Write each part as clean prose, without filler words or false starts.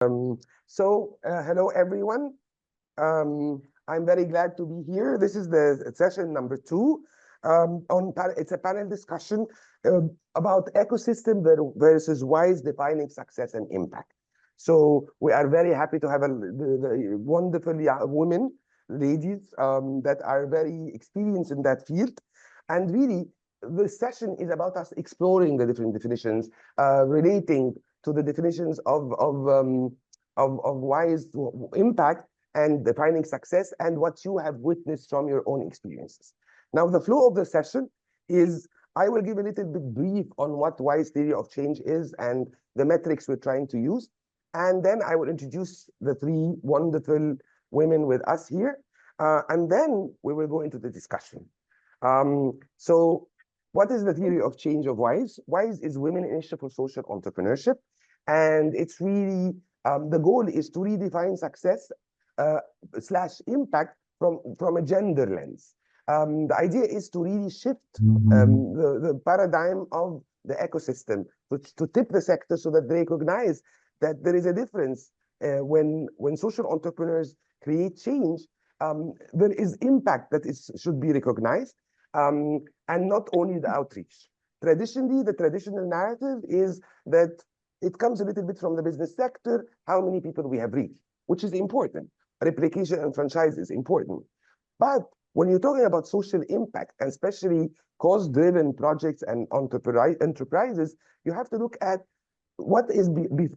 Hello everyone. I'm very glad to be here. This is the session number 2. It's a panel discussion about ecosystem versus wise defining success and impact. So we are very happy to have the wonderful women, ladies that are very experienced in that field. And really, this session is about us exploring the different definitions, relating to the definitions of wise impact and defining success and what you have witnessed from your own experiences. Now, the flow of the session is I will give a little bit brief on what wise theory of change is and the metrics we're trying to use. And then I will introduce the 3 wonderful women with us here. And then we will go into the discussion. So what is the theory of change of WISE? WISE is Women Initiative for Social Entrepreneurship. And it's really, the goal is to redefine success / impact from a gender lens. The idea is to really shift the paradigm of the ecosystem, to tip the sector so that they recognize that there is a difference when social entrepreneurs create change. There is impact that should be recognized, and not only the outreach. Traditionally, the traditional narrative is that it comes a little bit from the business sector, how many people we have reached, which is important. Replication and franchise is important. But when you're talking about social impact, and especially cause-driven projects and enterprises, you have to look at what is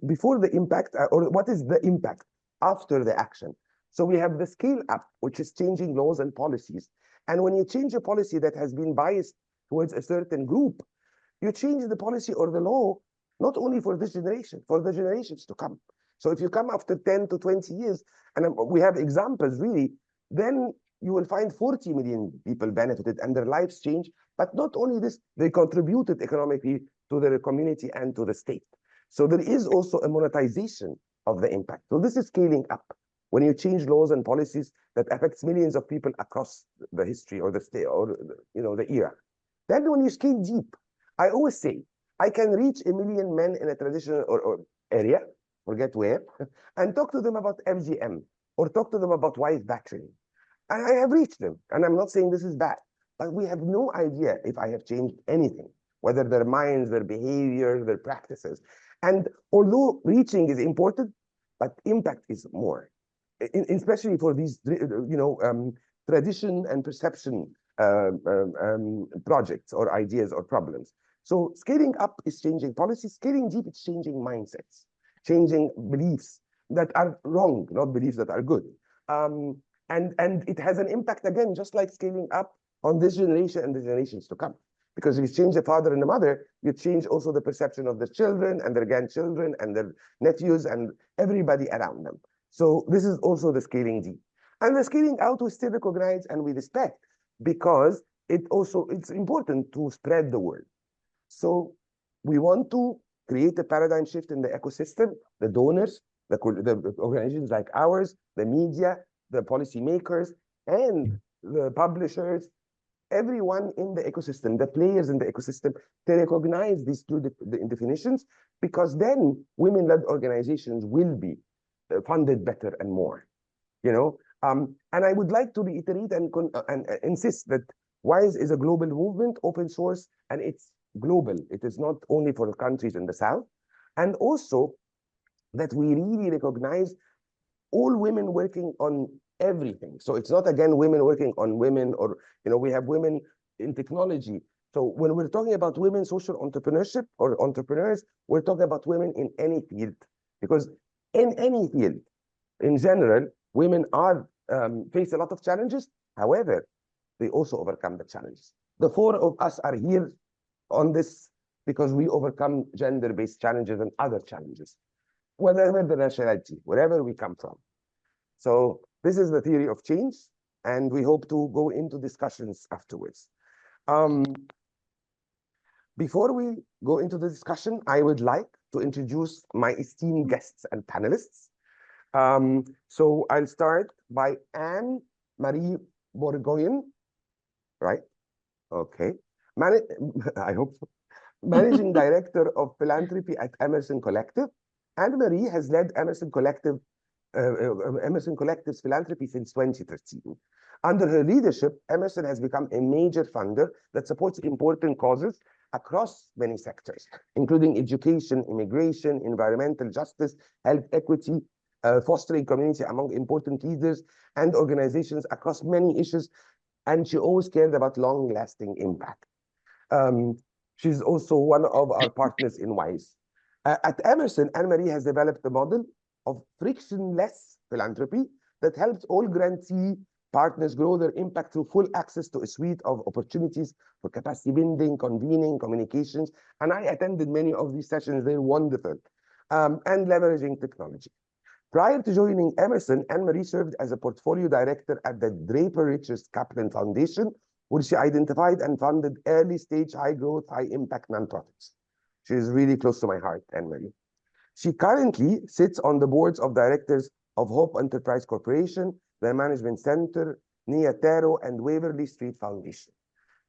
before the impact, or what is the impact after the action. So we have the scale up, which is changing laws and policies. And when you change a policy that has been biased towards a certain group, you change the policy or the law not only for this generation, for the generations to come. So if you come after 10 to 20 years, and we have examples really, then you will find 40 million people benefited and their lives change. But not only this, they contributed economically to their community and to the state. So there is also a monetization of the impact. So this is scaling up. When you change laws and policies that affects millions of people across the history or the state or the era. Then when you scale deep, I always say, I can reach 1 million men in a traditional or area, forget where, and talk to them about FGM or talk to them about wise battery. And I have reached them. And I'm not saying this is bad, but we have no idea if I have changed anything, whether their minds, their behavior, their practices. And although reaching is important, but impact is more, especially for these, tradition and perception projects or ideas or problems. So scaling up is changing policy, scaling deep is changing mindsets, changing beliefs that are wrong, not beliefs that are good. And it has an impact, again, just like scaling up on this generation and the generations to come. Because if you change the father and the mother, you change also the perception of the children and their grandchildren and their nephews and everybody around them. So this is also the scaling deep. And the scaling out we still recognize and we respect, because it's important to spread the word. So we want to create a paradigm shift in the ecosystem, the donors, the organizations like ours, the media, the policymakers, and the publishers, everyone in the ecosystem, the players in the ecosystem, to recognize these 2 definitions, because then women-led organizations will be funded better and more. And I would like to reiterate and insist that WISE is a global movement, open source, and it's global. It is not only for the countries in the South. And also that we really recognize all women working on everything. So it's not, again, women working on women, or, we have women in technology. So when we're talking about women social entrepreneurship or entrepreneurs, we're talking about women in any field. Because in any field, in general, women are face a lot of challenges. However, they also overcome the challenges. The 4 of us are here on this because we overcome gender-based challenges and other challenges, whatever the nationality, wherever we come from. So this is the theory of change, and we hope to go into discussions afterwards. Before we go into the discussion, I would like to introduce my esteemed guests and panelists. So I'll start by Anne Marie Burgoyne, right? Okay. I hope so. Managing Director of Philanthropy at Emerson Collective. Anne Marie has led Emerson Collective's philanthropy since 2013. Under her leadership, Emerson has become a major funder that supports important causes across many sectors, including education, immigration, environmental justice, health equity, fostering community among important leaders and organizations across many issues. And she always cared about long-lasting impact. She's also one of our partners in WISE. At Emerson, Anne Marie has developed a model of frictionless philanthropy that helps all grantee partners grow their impact through full access to a suite of opportunities for capacity building, convening, communications. And I attended many of these sessions. They're wonderful. And leveraging technology. Prior to joining Emerson, Anne Marie served as a portfolio director at the Draper Richards Kaplan Foundation, where she identified and funded early-stage, high-growth, high-impact nonprofits. She is really close to my heart, Anne Marie. She currently sits on the boards of directors of Hope Enterprise Corporation, the Management Center, Nia Taro, and Waverly Street Foundation.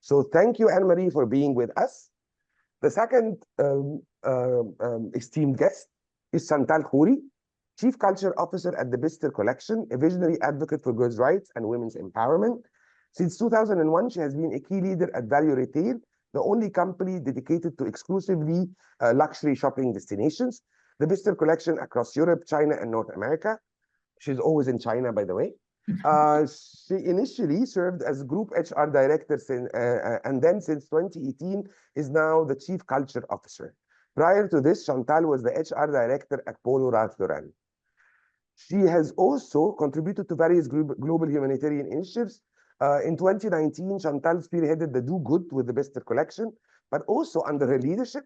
So thank you, Anne Marie, for being with us. The second esteemed guest is Chantall Khoueiry, Chief Culture Officer at the Bister Collection, a visionary advocate for girls' rights and women's empowerment. Since 2001, she has been a key leader at Value Retail, the only company dedicated to exclusively luxury shopping destinations. The Bister Collection across Europe, China, and North America. She's always in China, by the way. She initially served as Group HR Director and then since 2018 is now the Chief Culture Officer. Prior to this, Chantall was the HR Director at Polo Ralph Lauren. She has also contributed to various global humanitarian initiatives. In 2019, Chantall spearheaded the Do Good with the Bister Collection, but also under her leadership,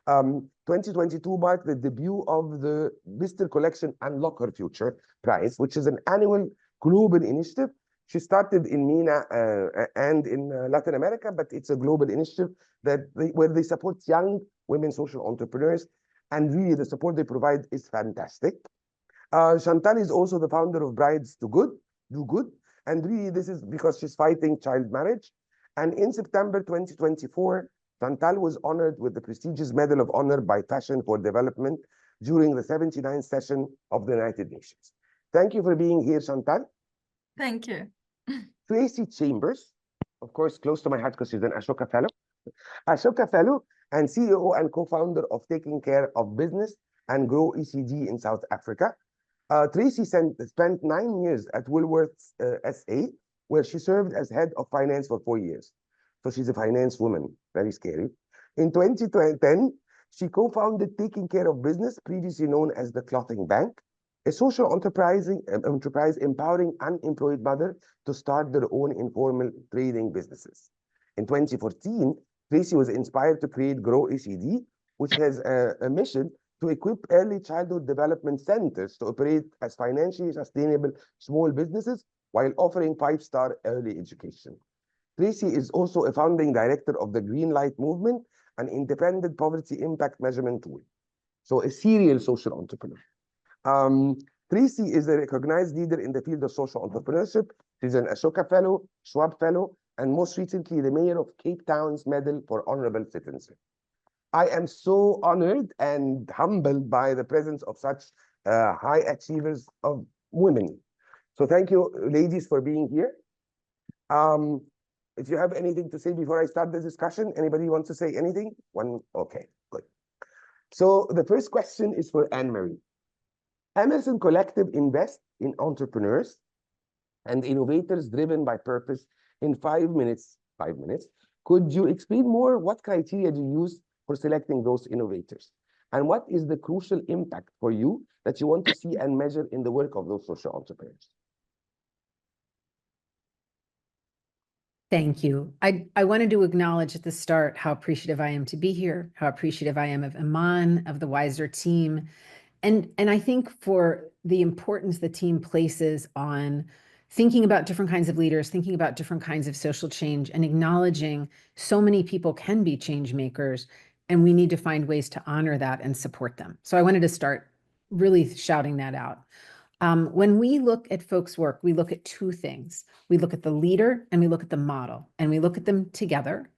2022 marked the debut of the Bister Collection Unlock Her Future Prize, which is an annual global initiative. She started in MENA and in Latin America, but it's a global initiative where they support young women social entrepreneurs, and really the support they provide is fantastic. Chantall is also the founder of Brides Do Good, and really this is because she's fighting child marriage. And in September 2024, Chantall was honored with the prestigious Medal of Honor by Fashion for Development during the 79th session of the United Nations. Thank you for being here, Chantall. Thank you. Tracey Chambers, of course, close to my heart because she's an Ashoka Fellow. Ashoka Fellow and CEO and co-founder of Taking Care of Business and Grow ECD in South Africa. Tracey spent 9 years at Woolworths SA, where she served as head of finance for 4 years. So she's a finance woman, very scary. In 2010, she co-founded Taking Care of Business, previously known as the Clothing Bank, a social enterprise empowering unemployed mothers to start their own informal trading businesses. In 2014, Tracey was inspired to create Grow ECD, which has a mission to equip early childhood development centers to operate as financially sustainable small businesses while offering 5-star early education. Tracey is also a founding director of the Green Light Movement, an independent poverty impact measurement tool. So a serial social entrepreneur. Tracey is a recognized leader in the field of social entrepreneurship. She's an Ashoka Fellow, Schwab Fellow, and most recently the Mayor of Cape Town's Medal for Honorable Citizenship. I am so honored and humbled by the presence of such high achievers of women. So thank you, ladies, for being here. If you have anything to say before I start the discussion, anybody wants to say anything? Okay, good. So the first question is for Anne Marie. Emerson Collective invests in entrepreneurs and innovators driven by purpose in 5 minutes. 5 minutes. Could you explain more what criteria do you use for selecting those innovators? And what is the crucial impact for you that you want to see and measure in the work of those social entrepreneurs? Thank you. I wanted to acknowledge at the start how appreciative I am to be here, how appreciative I am of Iman, of the Wiser team, and I think for the importance the team places on thinking about different kinds of leaders, thinking about different kinds of social change, and acknowledging so many people can be change makers, and we need to find ways to honor that and support them. So I wanted to start really shouting that out. When we look at folks' work, we look at 2 things. We look at the leader and we look at the model, and we look at them together.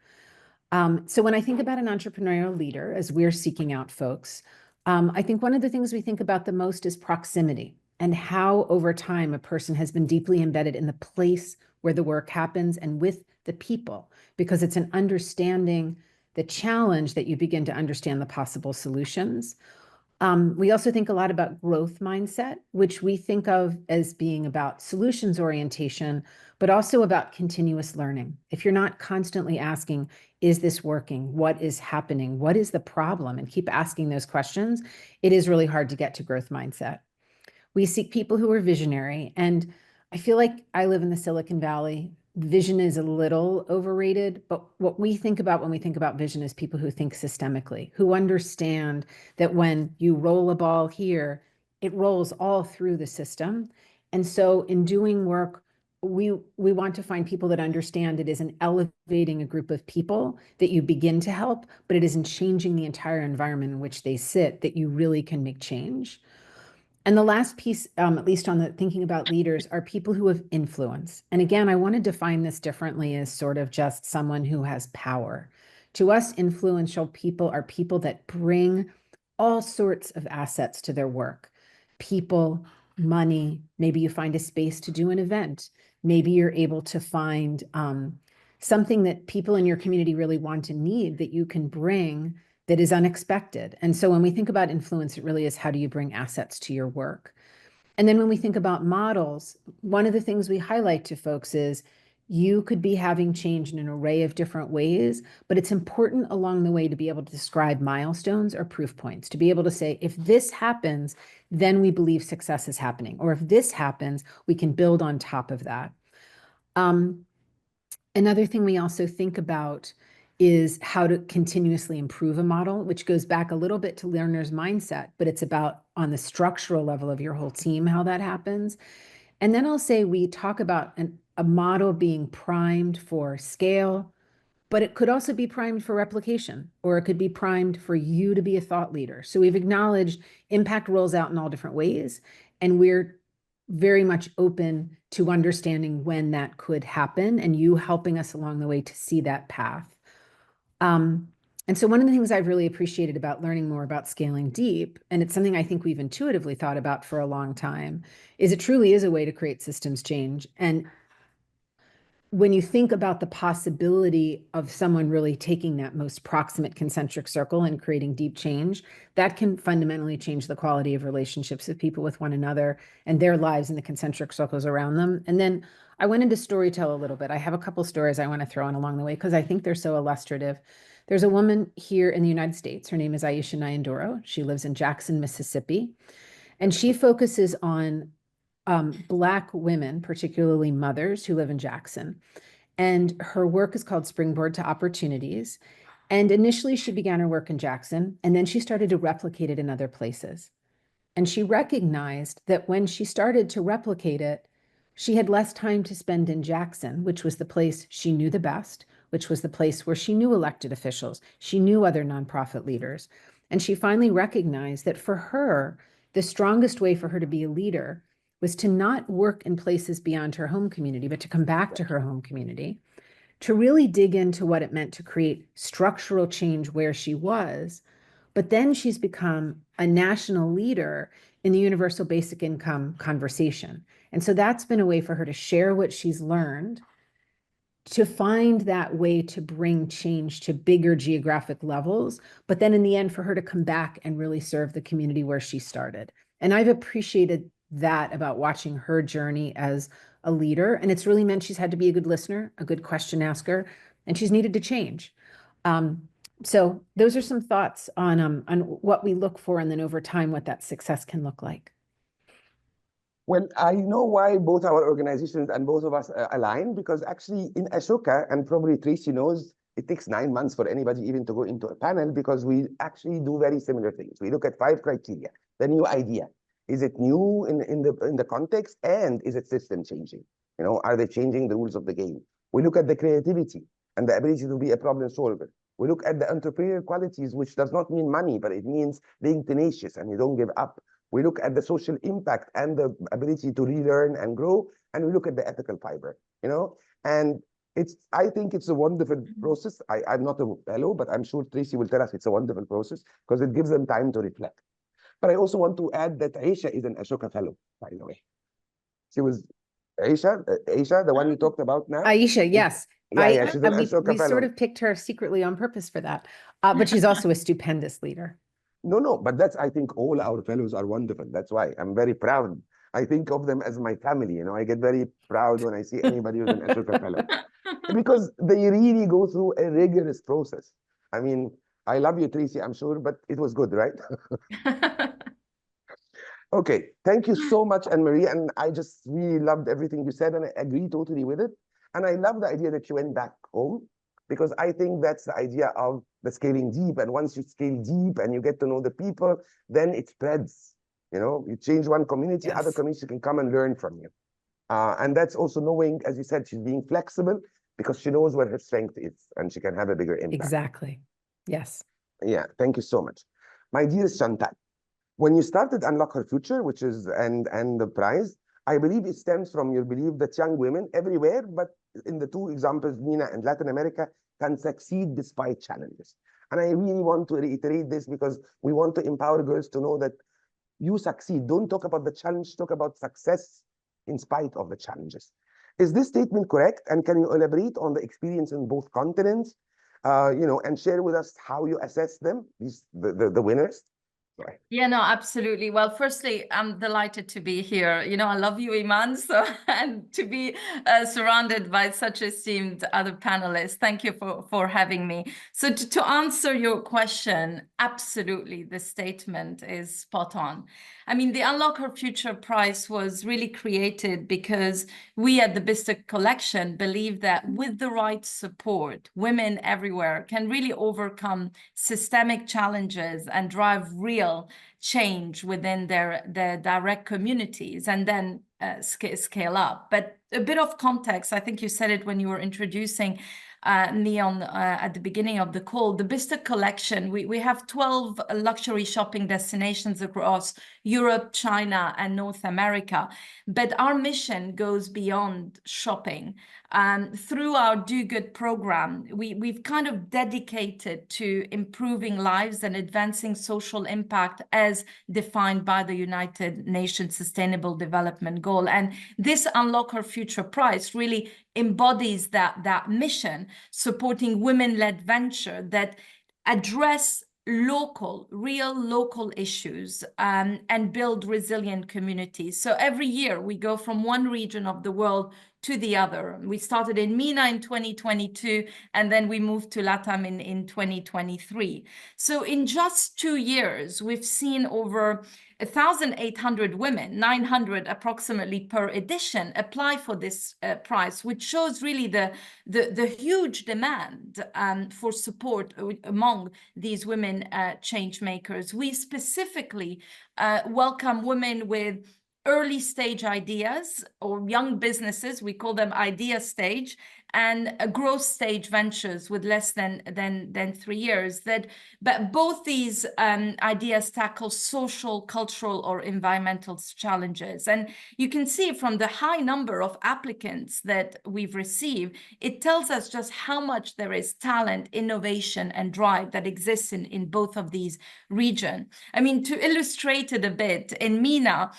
So when I think about an entrepreneurial leader, as we're seeking out folks, I think one of the things we think about the most is proximity and how over time a person has been deeply embedded in the place where the work happens and with the people, because it's an understanding the challenge that you begin to understand the possible solutions. We also think a lot about growth mindset, which we think of as being about solutions orientation, but also about continuous learning. If you're not constantly asking, is this working? What is happening? What is the problem? And keep asking those questions, it is really hard to get to growth mindset. We seek people who are visionary. And I feel like I live in the Silicon Valley. Vision is a little overrated, but what we think about when we think about vision is people who think systemically, who understand that when you roll a ball here, it rolls all through the system. And so in doing work, we want to find people that understand it isn't elevating a group of people that you begin to help, but it isn't changing the entire environment in which they sit that you really can make change. And the last piece, at least on the thinking about leaders, are people who have influence. And again, I want to define this differently as sort of just someone who has power. To us, influential people are people that bring all sorts of assets to their work. People, money, maybe you find a space to do an event. Maybe you're able to find something that people in your community really want and need that you can bring that is unexpected. And so when we think about influence, it really is how do you bring assets to your work? And then when we think about models, one of the things we highlight to folks is you could be having change in an array of different ways, but it's important along the way to be able to describe milestones or proof points, to be able to say, if this happens, then we believe success is happening. Or if this happens, we can build on top of that. Another thing we also think about is how to continuously improve a model, which goes back a little bit to learner's mindset, but it's about on the structural level of your whole team, how that happens. And then I'll say we talk about a model being primed for scale, but it could also be primed for replication, or it could be primed for you to be a thought leader. So we've acknowledged impact rolls out in all different ways, and we're very much open to understanding when that could happen and you helping us along the way to see that path. And so one of the things I've really appreciated about learning more about scaling deep, and it's something I think we've intuitively thought about for a long time, is it truly is a way to create systems change. And when you think about the possibility of someone really taking that most proximate concentric circle and creating deep change, that can fundamentally change the quality of relationships of people with one another and their lives in the concentric circles around them. And then I went into storytell a little bit. I have a couple stories I want to throw in along the way because I think they're so illustrative. There's a woman here in the United States. Her name is Aisha Nyandoro. She lives in Jackson, Mississippi, and she focuses on Black women, particularly mothers who live in Jackson. And her work is called Springboard to Opportunities. And initially she began her work in Jackson, and then she started to replicate it in other places. And she recognized that when she started to replicate it, she had less time to spend in Jackson, which was the place she knew the best, which was the place where she knew elected officials, she knew other nonprofit leaders. And she finally recognized that for her, the strongest way for her to be a leader was to not work in places beyond her home community, but to come back to her home community, to really dig into what it meant to create structural change where she was. But then she's become a national leader in the universal basic income conversation. And so that's been a way for her to share what she's learned, to find that way to bring change to bigger geographic levels, but then in the end for her to come back and really serve the community where she started. And I've appreciated that about watching her journey as a leader. And it's really meant she's had to be a good listener, a good question asker, and she's needed to change. So those are some thoughts on what we look for, and then over time, what that success can look like. Well, I know why both our organizations and both of us align, because actually in Ashoka, and probably Tracey knows, it takes 9 months for anybody even to go into a panel, because we actually do very similar things. We look at 5 criteria. The new idea. Is it new in the context, and is it system changing? You know, are they changing the rules of the game? We look at the creativity and the ability to be a problem solver. We look at the entrepreneurial qualities, which does not mean money, but it means being tenacious and you don't give up. We look at the social impact and the ability to relearn and grow, and we look at the ethical fiber, you know? And I think it's a wonderful process. I'm not a fellow, but I'm sure Tracey will tell us it's a wonderful process because it gives them time to reflect. But I also want to add that Aisha is an Ashoka Fellow, by the way. She was Aisha, the one you talked about now. Aisha, yes. Yeah, she's an Ashoka we Fellow. sort of picked her secretly on purpose for that, but she's also a stupendous leader. No, but that's, I think all our fellows are wonderful. That's why I'm very proud. I think of them as my family, you know. I get very proud when I see anybody who's an Ashoka Fellow. Because they really go through a rigorous process. I mean, I love you, Tracey, I'm sure, but it was good, right? Okay, thank you so much, Anne Marie. And I just really loved everything you said, and I agree totally with it. And I love the idea that you went back home, because I think that's the idea of the scaling deep. And once you scale deep and you get to know the people, then it spreads. You know, you change one community, other communities can come and learn from you. And that's also knowing, as you said, she's being flexible because she knows where her strength is and she can have a bigger impact. Exactly. Yes. Yeah, thank you so much. My dearest Chantall, when you started Unlock Her Future, which is and the prize, I believe it stems from your belief that young women everywhere, but in the two examples, MENA and Latin America, can succeed despite challenges. And I really want to reiterate this because we want to empower girls to know that you succeed. Don't talk about the challenge, talk about success in spite of the challenges. Is this statement correct? And can you elaborate on the experience in both continents, you know, and share with us how you assess them, the winners? Sorry. Yeah, no, absolutely. Well, firstly, I'm delighted to be here. You know, I love you, Iman, so and to be surrounded by such esteemed other panelists. Thank you for having me. So to answer your question, absolutely, the statement is spot on. I mean, the Unlock Her Future Prize was really created because we at the Bistek Collection believe that with the right support, women everywhere can really overcome systemic challenges and drive real change within their direct communities and then scale up. But a bit of context, I think you said it when you were introducing me at the beginning of the call. The Bistek Collection, we have 12 luxury shopping destinations across Europe, China, and North America. But our mission goes beyond shopping. Through our Do Good program, we've kind of dedicated to improving lives and advancing social impact as defined by the United Nations Sustainable Development Goal. And this Unlock Her Future Prize really embodies that mission, supporting women-led venture that address real local issues and build resilient communities. So every year we go from one region of the world to the other. We started in MENA in 2022, and then we moved to LATAM in 2023. So in just 2 years, we've seen over 1,800 women, 900 approximately per edition, apply for this prize, which shows really the huge demand for support among these women change makers. We specifically welcome women with early stage ideas or young businesses, we call them idea stage, and growth stage ventures with less than 3 years. But both these ideas tackle social, cultural, or environmental challenges. And you can see from the high number of applicants that we've received, it tells us just how much there is talent, innovation, and drive that exists in both of these regions. I mean, to illustrate it a bit, in MENA,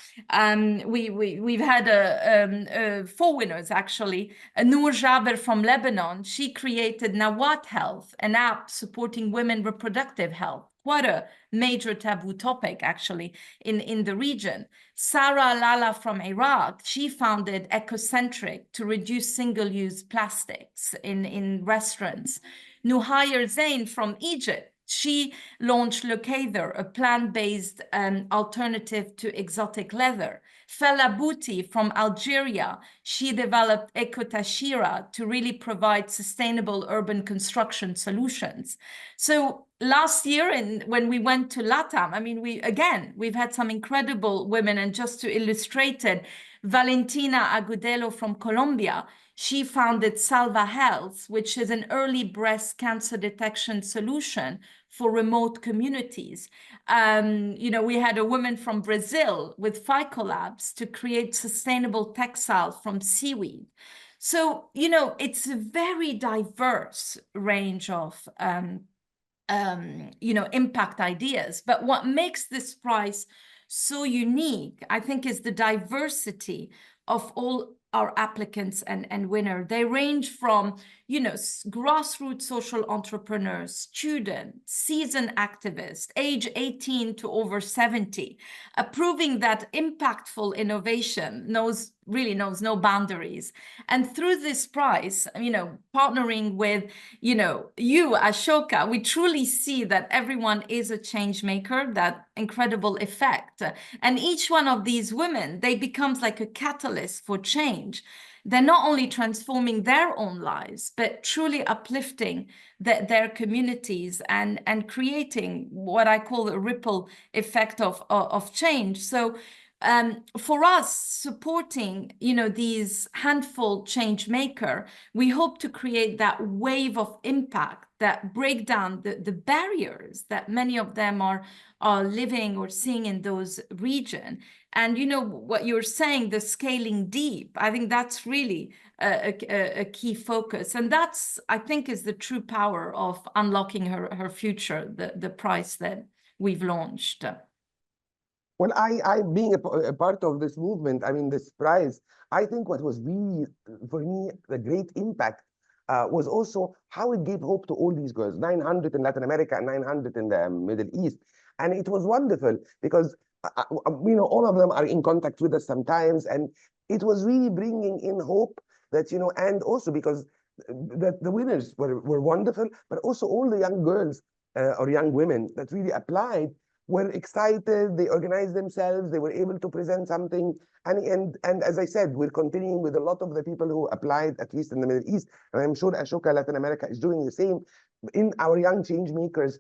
we've had 4 winners actually. Noor Jaber from Lebanon, she created Nawat Health, an app supporting women reproductive health. Quite a major taboo topic actually in the region. Sarah Lala from Iraq, she founded Ecocentric to reduce single-use plastics in restaurants. Nuhayr Zain from Egypt, she launched Locator, a plant-based alternative to exotic leather. Fela Bouti from Algeria, she developed Ecotashira to really provide sustainable urban construction solutions. So last year, when we went to LATAM, I mean, we've had some incredible women, and just to illustrate it, Valentina Agudelo from Colombia, she founded Salva Health, which is an early breast cancer detection solution for remote communities. You know, we had a woman from Brazil with Phycolabs to create sustainable textiles from seaweed. So, you know, it's a very diverse range of impact ideas. But what makes this prize so unique, I think, is the diversity of all our applicants and winner. They range from, grassroots social entrepreneurs, students, seasoned activists, age 18 to over 70, proving that impactful innovation really knows no boundaries. And through this prize, partnering with, you, Ashoka, we truly see that everyone is a change maker, that incredible effect. And each one of these women, they becomes like a catalyst for change. They're not only transforming their own lives, but truly uplifting their communities and creating what I call a ripple effect of change. So for us, supporting, these handful change maker, we hope to create that wave of impact that break down the barriers that many of them are living or seeing in those regions. And what you're saying, the scaling deep, I think that's really a key focus. And that's, I think, is the true power of unlocking her future, the prize that we've launched. Well, I being a part of this movement, I mean, this prize, I think what was really, for me, the great impact was also how it gave hope to all these girls, 900 in Latin America and 900 in the Middle East. And it was wonderful because, all of them are in contact with us sometimes. And it was really bringing in hope that, and also because the winners were wonderful, but also all the young girls or young women that really applied were excited, they organized themselves, they were able to present something. And as I said, we're continuing with a lot of the people who applied, at least in the Middle East. And I'm sure Ashoka Latin America is doing the same in our Young Change Makers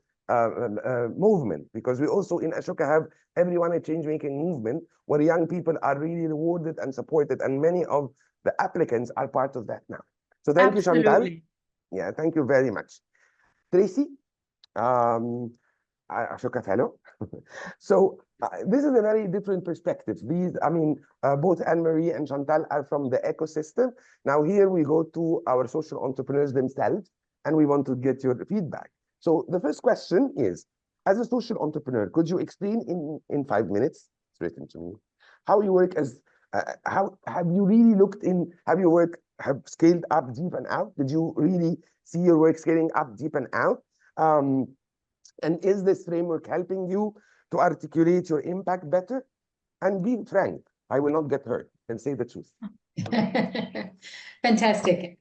movement, because we also in Ashoka have Everyone a Change Making movement, where young people are really rewarded and supported. And many of the applicants are part of that now. So thank you, Chantall. Yeah, thank you very much. Tracey, Ashoka Fellow. So this is a very different perspective. Both Anne Marie and Chantall are from the ecosystem. Now here we go to our social entrepreneurs themselves, and we want to get your feedback. So the first question is, as a social entrepreneur, could you explain in 5 minutes, it's written to me, how you work as, how have you really looked in, have scaled up deep and out? Did you really see your work scaling up deep and out? And is this framework helping you to articulate your impact better? And be frank, I will not get hurt, and say the truth. Fantastic.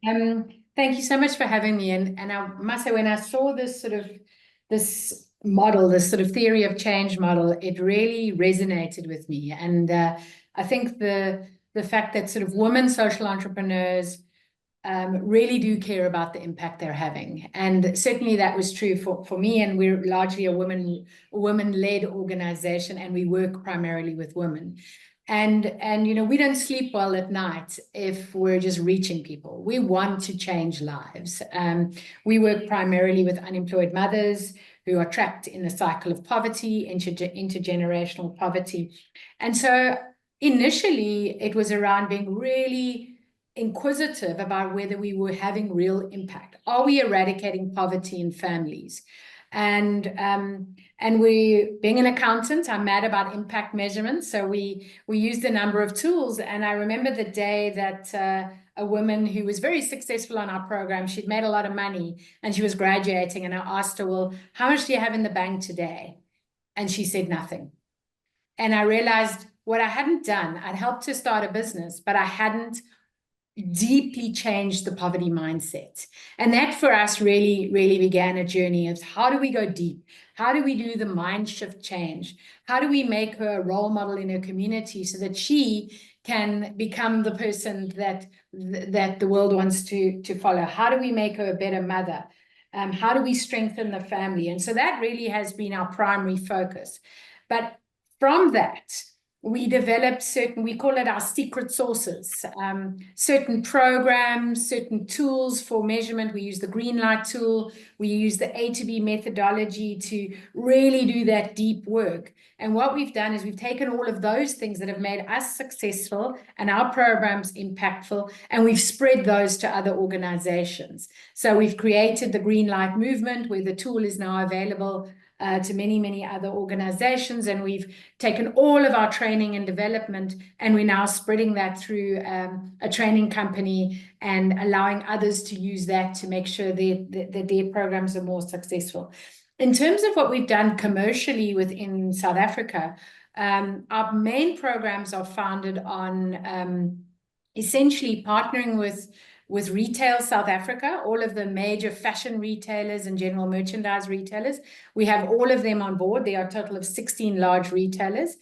Thank you so much for having me. And I must say, when I saw this this model, this sort of theory of change model, it really resonated with me. And I think the fact that sort of women social entrepreneurs really do care about the impact they're having. And certainly that was true for me. And we're largely a women-led organization, and we work primarily with women. And we don't sleep well at night if we're just reaching people. We want to change lives. We work primarily with unemployed mothers who are trapped in a cycle of poverty, intergenerational poverty. And so initially it was around being really inquisitive about whether we were having real impact. Are we eradicating poverty in families? And being an accountant, I'm mad about impact measurements. So we used a number of tools. And I remember the day that a woman who was very successful on our program, she'd made a lot of money and she was graduating. And I asked her, well, how much do you have in the bank today? And she said nothing. And I realized what I hadn't done, I'd helped her start a business, but I hadn't deeply changed the poverty mindset. And that for us really began a journey of how do we go deep? How do we do the mind shift change? How do we make her a role model in her community so that she can become the person that the world wants to follow? How do we make her a better mother? How do we strengthen the family? And so that really has been our primary focus. But from that, we developed certain, we call it our secret sources, certain programs, certain tools for measurement. We use the green light tool. We use the A to B methodology to really do that deep work. And what we've done is we've taken all of those things that have made us successful and our programs impactful, and we've spread those to other organizations. So we've created the green light movement, where the tool is now available to many, many other organizations. And we've taken all of our training and development, and we're now spreading that through a training company and allowing others to use that to make sure that their programs are more successful. In terms of what we've done commercially within South Africa, our main programs are founded on essentially partnering with Retail South Africa, all of the major fashion retailers and general merchandise retailers. We have all of them on board. There are a total of 16 large retailers.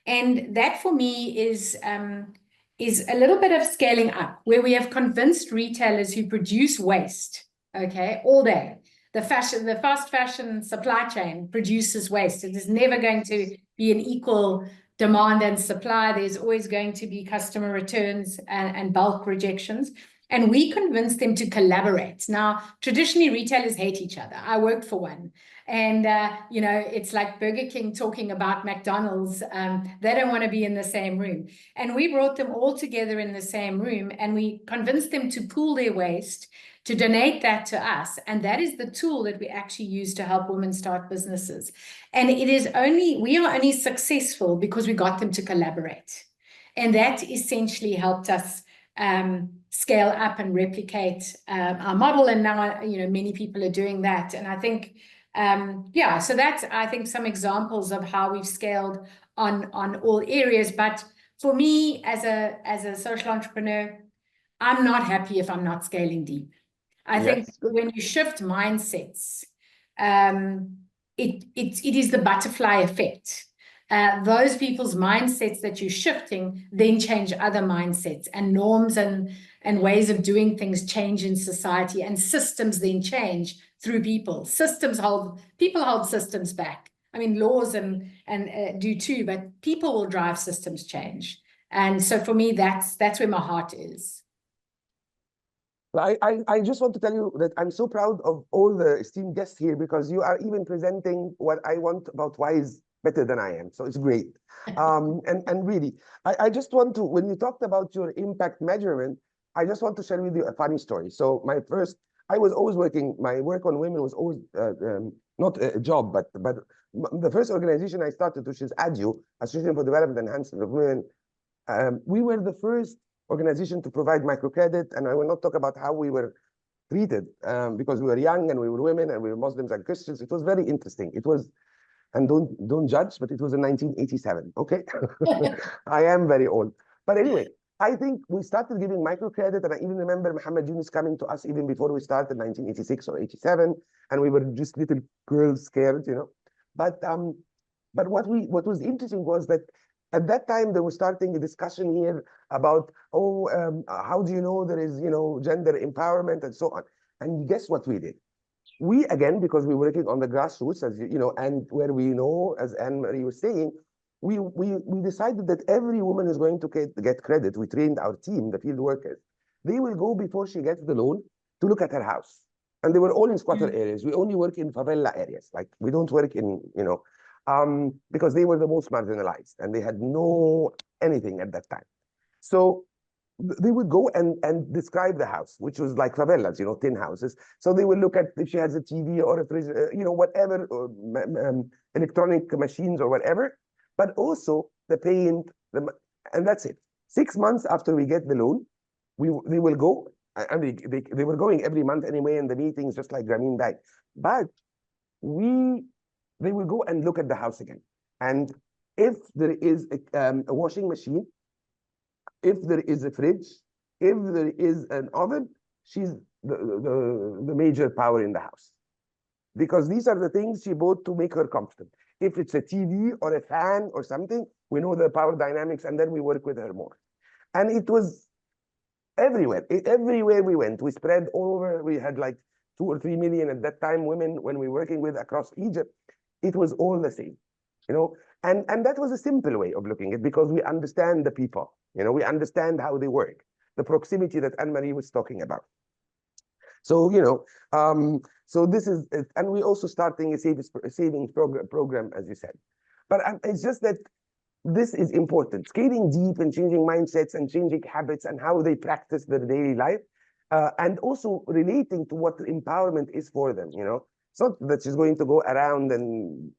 And that for me is a little bit of scaling up, where we have convinced retailers who produce waste, okay, all day. The fast fashion supply chain produces waste. It is never going to be an equal demand and supply. There's always going to be customer returns and bulk rejections. And we convinced them to collaborate. Now, traditionally, retailers hate each other. I worked for one. And, you know, it's like Burger King talking about McDonald's. They don't want to be in the same room. And we brought them all together in the same room, and we convinced them to pool their waste, to donate that to us. And that is the tool that we actually use to help women start businesses. And we are only successful because we got them to collaborate. And that essentially helped us scale up and replicate our model. And now, you know, many people are doing that. And I think, yeah, so that's, I think, some examples of how we've scaled on all areas. But for me, as a social entrepreneur, I'm not happy if I'm not scaling deep. I think when you shift mindsets, it is the butterfly effect. Those people's mindsets that you're shifting then change other mindsets, and norms and ways of doing things change in society, and systems then change through people. People hold systems back. I mean, laws and do too, but people will drive systems change. And so for me, that's where my heart is. I just want to tell you that I'm so proud of all the esteemed guests here, because you are even presenting what I want about WISE better than I am. So it's great. And really, I just want to, when you talked about your impact measurement, I just want to share with you a funny story. So I was always working, my work on women was always not a job, but the first organization I started, which is ADU, Association for Development and Enhancement of Women, we were the first organization to provide microcredit, and I will not talk about how we were treated because we were young and we were women and we were Muslims and Christians. It was very interesting. It was, and don't judge, but it was in 1987. Okay, I am very old, but anyway, I think we started giving microcredit, and I even remember Muhammad Yunus coming to us even before we started, 1986 or 87, and we were just little girls scared, you know. But what was interesting was that at that time, they were starting a discussion here about, how do you know there is, you know, gender empowerment and so on. And guess what we did? We, again, because we were working on the grassroots, as you know, and where we know, as Anne Marie was saying, we decided that every woman is going to get credit. We trained our team, the field workers. They will go before she gets the loan to look at her house. And they were all in squatter areas. We only work in favela areas. Like, we don't work in, you know, because they were the most marginalized and they had no anything at that time. So they would go and describe the house, which was like favelas, you know, tin houses. So they would look at if she has a TV or a fridge, you know, whatever, electronic machines or whatever, but also the paint, and that's it. 6 months after we get the loan, they will go, and they were going every month anyway in the meetings, just like Grameen died. But they will go and look at the house again. And if there is a washing machine, if there is a fridge, if there is an oven, she's the major power in the house. Because these are the things she bought to make her comfortable. If it's a TV or a fan or something, we know the power dynamics, and then we work with her more. And it was everywhere. Everywhere we went, we spread all over. We had like 2 or 3 million at that time women when we were working with across Egypt. It was all the same, you know. And that was a simple way of looking at it because we understand the people, we understand how they work, the proximity that Anne Marie was talking about. So, so this is it. And we also starting a savings program, as you said. But it's just that this is important, scaling deep and changing mindsets and changing habits and how they practice their daily life, and also relating to what empowerment is for them. It's not that she's going to go around and,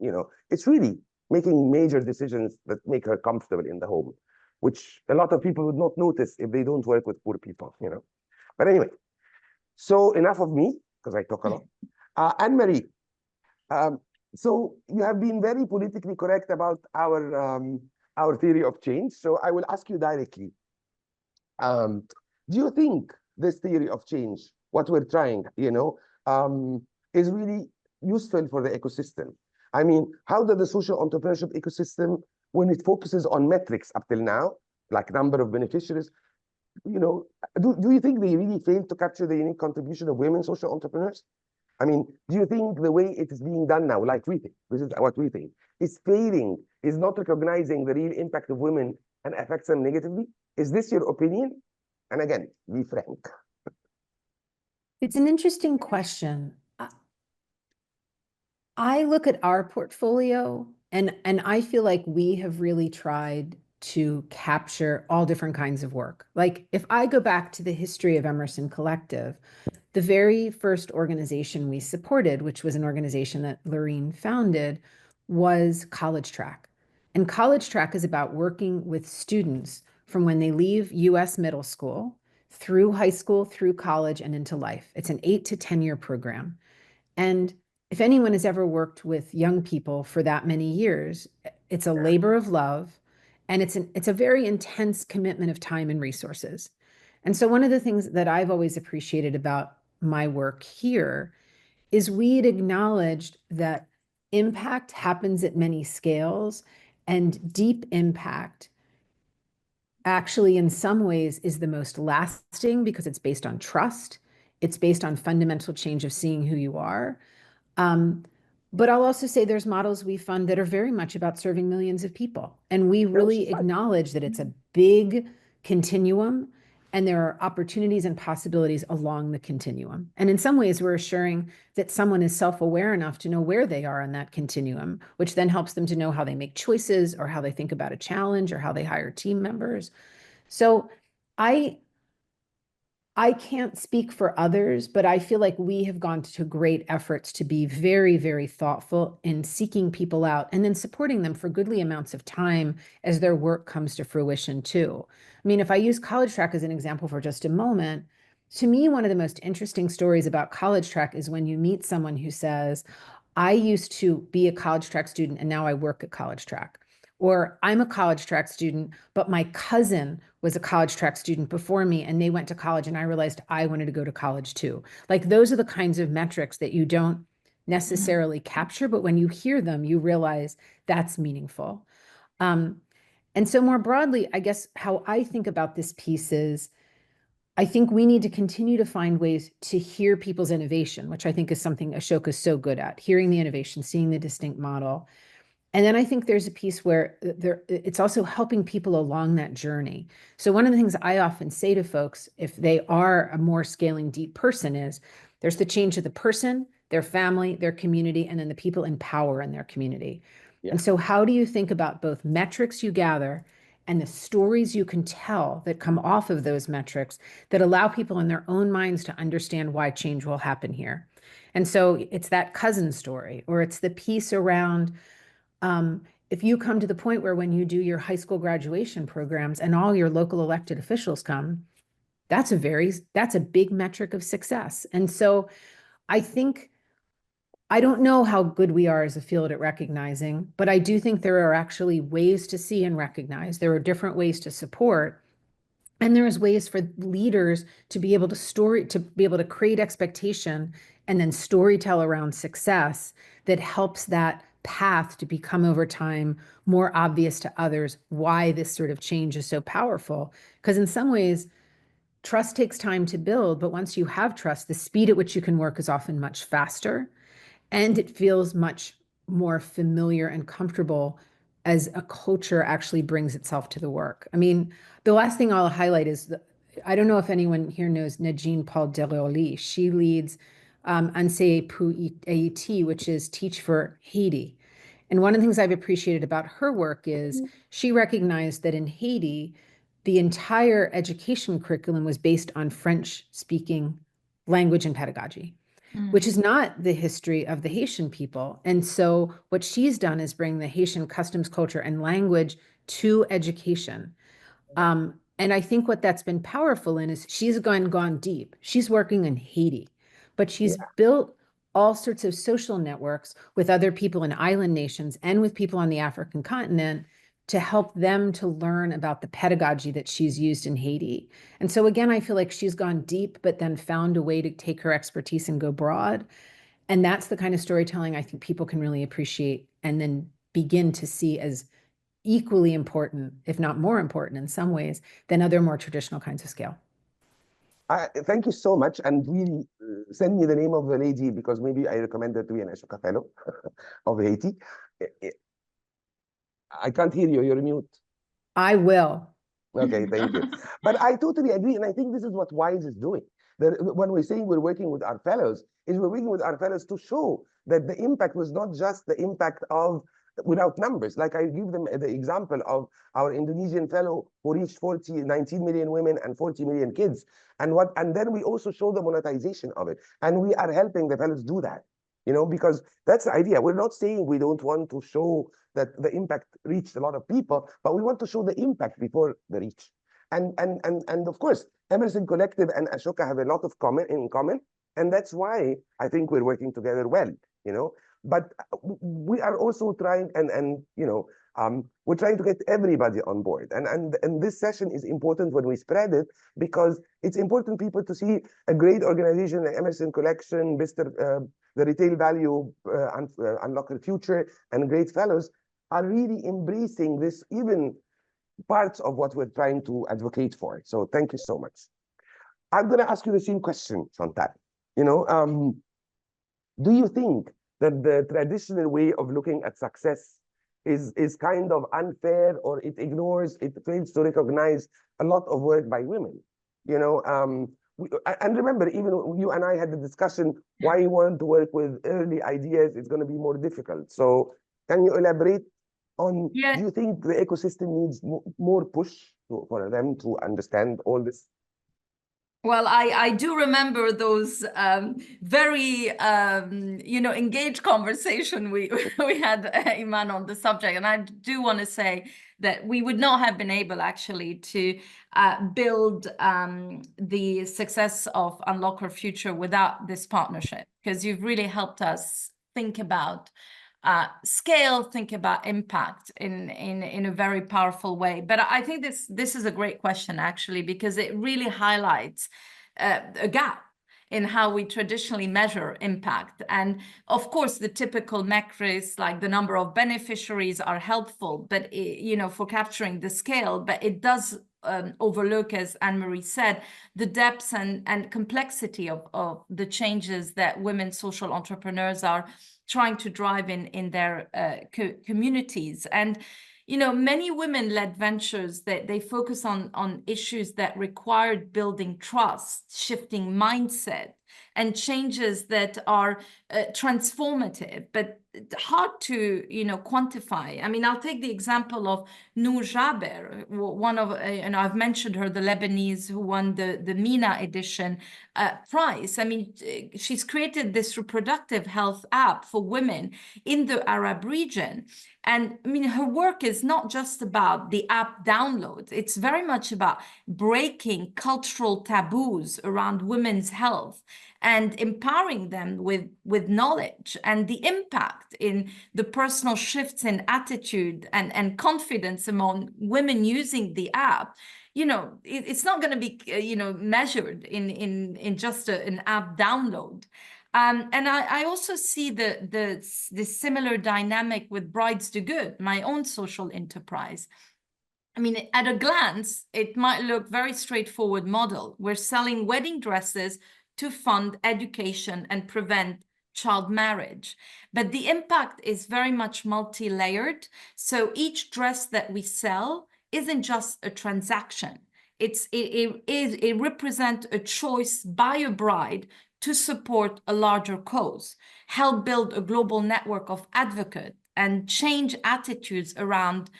it's really making major decisions that make her comfortable in the home, which a lot of people would not notice if they don't work with poor people, But anyway, so enough of me, because I talk a lot. Anne Marie, so you have been very politically correct about our theory of change. So I will ask you directly, do you think this theory of change, what we're trying, is really useful for the ecosystem? I mean, how does the social entrepreneurship ecosystem, when it focuses on metrics up till now, like number of beneficiaries, do you think they really failed to capture the unique contribution of women social entrepreneurs? I mean, do you think the way it is being done now, like we think, this is what we think, is failing, is not recognizing the real impact of women and affects them negatively? Is this your opinion? And again, be frank. It's an interesting question. I look at our portfolio and I feel like we have really tried to capture all different kinds of work. Like if I go back to the history of Emerson Collective, the very first organization we supported, which was an organization that Lorene founded, was College Track. And College Track is about working with students from when they leave US middle school, through high school, through college, and into life. It's an 8 to 10-year program. And if anyone has ever worked with young people for that many years, it's a labor of love, and it's a very intense commitment of time and resources. And so one of the things that I've always appreciated about my work here is we'd acknowledged that impact happens at many scales, and deep impact actually in some ways is the most lasting because it's based on trust. It's based on fundamental change of seeing who you are. But I'll also say there's models we fund that are very much about serving millions of people. And we really acknowledge that it's a big continuum and there are opportunities and possibilities along the continuum. And in some ways, we're assuring that someone is self-aware enough to know where they are on that continuum, which then helps them to know how they make choices or how they think about a challenge or how they hire team members. So I can't speak for others, but I feel like we have gone to great efforts to be very, very thoughtful in seeking people out and then supporting them for goodly amounts of time as their work comes to fruition too. I mean, if I use College Track as an example for just a moment, to me, one of the most interesting stories about College Track is when you meet someone who says, I used to be a College Track student and now I work at College Track. Or I'm a College Track student, but my cousin was a College Track student before me and they went to college and I realized I wanted to go to college too. Like those are the kinds of metrics that you don't necessarily capture, but when you hear them, you realize that's meaningful. And so more broadly, I guess how I think about this piece is, I think we need to continue to find ways to hear people's innovation, which I think is something Ashoka is so good at, hearing the innovation, seeing the distinct model. And then I think there's a piece where it's also helping people along that journey. So one of the things I often say to folks, if they are a more scaling deep person, is there's the change of the person, their family, their community, and then the people in power in their community. Yeah. And so how do you think about both metrics you gather and the stories you can tell that come off of those metrics that allow people in their own minds to understand why change will happen here? And so it's that cousin story, or it's the piece around if you come to the point where when you do your high school graduation programs and all your local elected officials come, that's a big metric of success. And so I think, I don't know how good we are as a field at recognizing, but I do think there are actually ways to see and recognize. There are different ways to support. And there's ways for leaders to be able to create expectation and then storytell around success that helps that path to become over time more obvious to others why this sort of change is so powerful. Because in some ways, trust takes time to build, but once you have trust, the speed at which you can work is often much faster, and it feels much more familiar and comfortable as a culture actually brings itself to the work. I mean, the last thing I'll highlight is, I don't know if anyone here knows Nadine Paul Deroli. She leads Ansei Pour Haiti, which is Teach for Haiti. And one of the things I've appreciated about her work is she recognized that in Haiti, the entire education curriculum was based on French-speaking language and pedagogy, which is not the history of the Haitian people. And so what she's done is bring the Haitian customs, culture, and language to education. And I think what that's been powerful in is she's gone deep. She's working in Haiti, but she's built all sorts of social networks with other people in island nations and with people on the African continent to help them to learn about the pedagogy that she's used in Haiti. And so again, I feel like she's gone deep, but then found a way to take her expertise and go broad. And that's the kind of storytelling I think people can really appreciate and then begin to see as equally important, if not more important in some ways, than other more traditional kinds of scale. Thank you so much, and really send me the name of the lady, because maybe I recommend her to be an Ashoka Fellow of Haiti. I can't hear you, you're mute. I will. Okay, thank you. But I totally agree, and I think this is what WISE is doing. When we're saying we're working with our fellows, is we're working with our fellows to show that the impact was not just the impact of without numbers. Like I give them the example of our Indonesian fellow who reached 19 million women and 40 million kids. And then we also show the monetization of it. And we are helping the fellows do that, because that's the idea. We're not saying we don't want to show that the impact reached a lot of people, but we want to show the impact before the reach. And of course, Emerson Collective and Ashoka have a lot of in common. And that's why I think we're working together well, But we are also trying, we're trying to get everybody on board. And this session is important when we spread it, because it's important people to see a great organization like Emerson Collection, the Retail Value, Unlock the Future, and great fellows are really embracing this, even parts of what we're trying to advocate for. So thank you so much. I'm going to ask you the same question, Chantall. Do you think that the traditional way of looking at success is kind of unfair, or it fails to recognize a lot of work by women? And remember, even you and I had the discussion, why you want to work with early ideas, it's going to be more difficult. So can you elaborate on, do you think the ecosystem needs more push for them to understand all this? Well, I do remember those very engaged conversation we had, Iman, on the subject, and I do want to say that we would not have been able actually to build the success of Unlock Our Future without this partnership, because you've really helped us think about scale, think about impact in a very powerful way. But I think this is a great question, actually, because it really highlights a gap in how we traditionally measure impact. And of course, the typical metrics like the number of beneficiaries are helpful, but for capturing the scale, but it does overlook, as Anne Marie said, the depths and complexity of the changes that women social entrepreneurs are trying to drive in their communities. And many women-led ventures, that they focus on issues that required building trust, shifting mindset, and changes that are transformative, but hard to quantify. I mean, I'll take the example of Noor Jaber, one of, I've mentioned her, the Lebanese who won the MENA edition prize. I mean, she's created this reproductive health app for women in the Arab region. And I mean, her work is not just about the app downloads. It's very much about breaking cultural taboos around women's health and empowering them with knowledge, and the impact in the personal shifts in attitude and confidence among women using the app. It's not going to be, measured in just an app download. And I also see the similar dynamic with Brides do Good, my own social enterprise. I mean, at a glance, it might look very straightforward model. We're selling wedding dresses to fund education and prevent child marriage. But the impact is very much multi-layered. So each dress that we sell isn't just a transaction. It represents a choice by a bride to support a larger cause, help build a global network of advocates, and change attitudes around,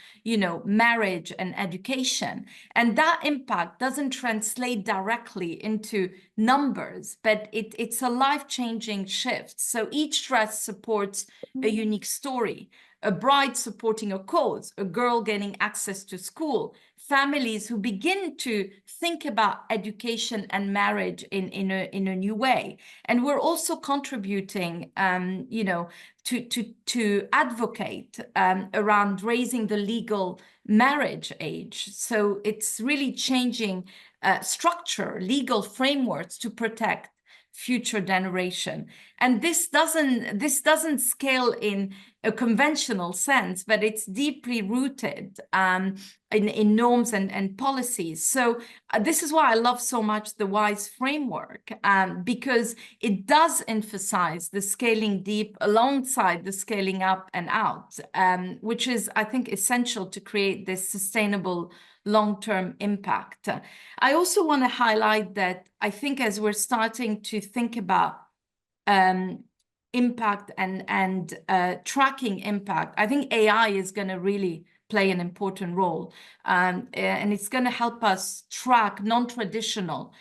marriage and education. And that impact doesn't translate directly into numbers, but it's a life-changing shift. So each dress supports a unique story, a bride supporting a cause, a girl getting access to school, families who begin to think about education and marriage in a new way. And we're also contributing, to advocate around raising the legal marriage age. So it's really changing structure, legal frameworks to protect future generation. And this doesn't scale in a conventional sense, but it's deeply rooted in norms and policies. So this is why I love so much the WISE framework, because it does emphasize the scaling deep alongside the scaling up and out, which is, I think, essential to create this sustainable long-term impact. I also want to highlight that I think as we're starting to think about impact and tracking impact, I think AI is going to really play an important role, and it's going to help us track non-traditional